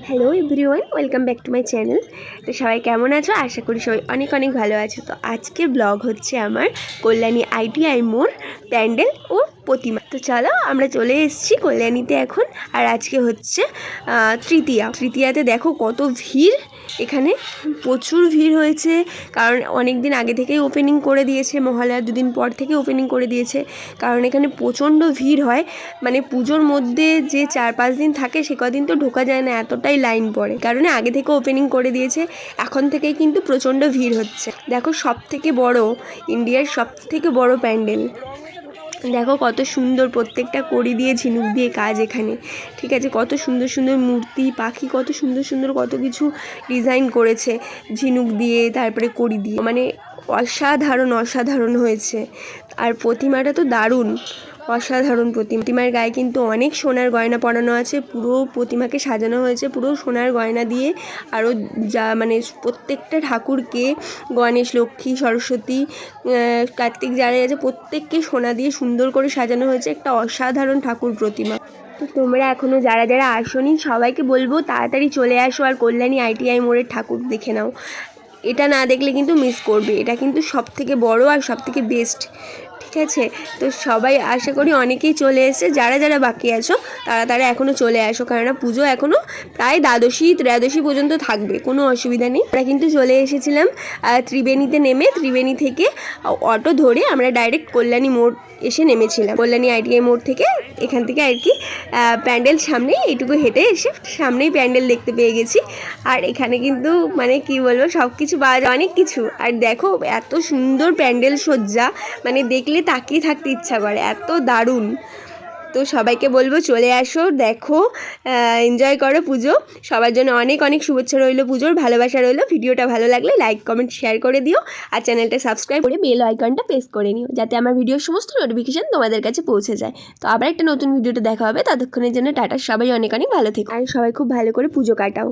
Hello everyone, welcome back to my channel. তো সবাই কেমন আছো? আশা করি সবাই অনেক অনেক ভালো আছো। তো আজকের ব্লগ হচ্ছে আমার কল্যাণী ITI মোড় প্যান্ডেল ও প্রতিমা। তো চলো আমরা চলে এসেছি কল্যাণীতে এখন। আর আজকে হচ্ছে তৃতীয়াতে দেখো কত ভিড় এখানে, প্রচুর ভিড় হয়েছে। কারণ অনেক দিন আগে থেকেই ওপেনিং করে দিয়েছে, মহালয়ার দুদিন পর থেকে ওপেনিং করে দিয়েছে। কারণ এখানে প্রচণ্ড ভিড় হয়, মানে পুজোর মধ্যে যে 4-5 দিন থাকে সে কদিন তো ঢোকা যায় না, এতটাই লাইন পড়ে। কারণে আগে থেকে ওপেনিং করে দিয়েছে, এখন থেকেই কিন্তু প্রচণ্ড ভিড় হচ্ছে। দেখো ইন্ডিয়ার সব থেকে বড় প্যান্ডেল, দেখো কত সুন্দর, প্রত্যেকটা কড়ি দিয়ে ঝিনুক দিয়ে কাজ এখানে। ঠিক আছে, কত সুন্দর সুন্দর মূর্তি, পাখি, কত সুন্দর সুন্দর কত কিছু ডিজাইন করেছে ঝিনুক দিয়ে, তারপরে কড়ি দিয়ে, মানে অসাধারণ হয়েছে। আর প্রতিমাটা তো দারুণ, অসাধারণ প্রতিমার গায়ে কিন্তু অনেক সোনার গয়না পরানো আছে। পুরো প্রতিমাকে সাজানো হয়েছে পুরো সোনার গয়না দিয়ে। আরও মানে প্রত্যেকটা ঠাকুরকে, গণেশ, লক্ষ্মী, সরস্বতী, কার্তিক যারা আছে প্রত্যেককে সোনা দিয়ে সুন্দর করে সাজানো হয়েছে। একটা অসাধারণ ঠাকুর প্রতিমা। তো তোমরা এখনও যারা যারা আসোনি সবাইকে বলবো তাড়াতাড়ি চলে আসো আর কল্যাণী ITI মোড়ের ঠাকুর দেখে নাও। এটা না দেখলে কিন্তু মিস করবে। এটা কিন্তু সব থেকে বড় আর সব থেকে বেস্ট। ঠিক আছে, তো সবাই আশা করি অনেকেই চলে এসেছে। যারা যারা বাকি আছো তারা এখনও চলে আসো, কেননা পুজো এখনও প্রায় ত্রয়োদশী পর্যন্ত থাকবে, কোনো অসুবিধা নেই। আমরা কিন্তু চলে এসেছিলাম ত্রিবেণীতে নেমে, ত্রিবেণী থেকে অটো ধরে আমরা ডাইরেক্ট কল্যাণী মোড় এসে নেমেছিলাম। কল্যাণী ITI মোড় থেকে, এখান থেকে আর কি প্যান্ডেল সামনেই, এইটুকু হেঁটে এসে সামনেই প্যান্ডেল দেখতে পেয়ে গেছি। আর এখানে কিন্তু মানে কি বলবো, সব কিছু পাওয়া যায়, অনেক কিছু। আর দেখো এত সুন্দর প্যান্ডেল সজ্জা, মানে দেখলে তাকিয়ে থাকতে ইচ্ছা করে, এত দারুণ। তো সবাইকে বলবো চলে আসো, দেখো, এনজয় করো পুজো। সবার জন্য অনেক অনেক শুভেচ্ছা রইলো, পুজোর ভালোবাসা রইলো। ভিডিওটা ভালো লাগলে লাইক, কমেন্ট, শেয়ার করে দিও। আর চ্যানেলটা সাবস্ক্রাইব করে বেল আইকনটা প্রেস করে নিও, যাতে আমার ভিডিওর সমস্ত নোটিফিকেশান তোমাদের কাছে পৌঁছে যায়। তো আবার একটা নতুন ভিডিওতে দেখা হবে, ততক্ষণের জন্য টাটা। সবাই অনেক অনেক ভালো থেকো আর সবাই খুব ভালো করে পুজো কাটাও।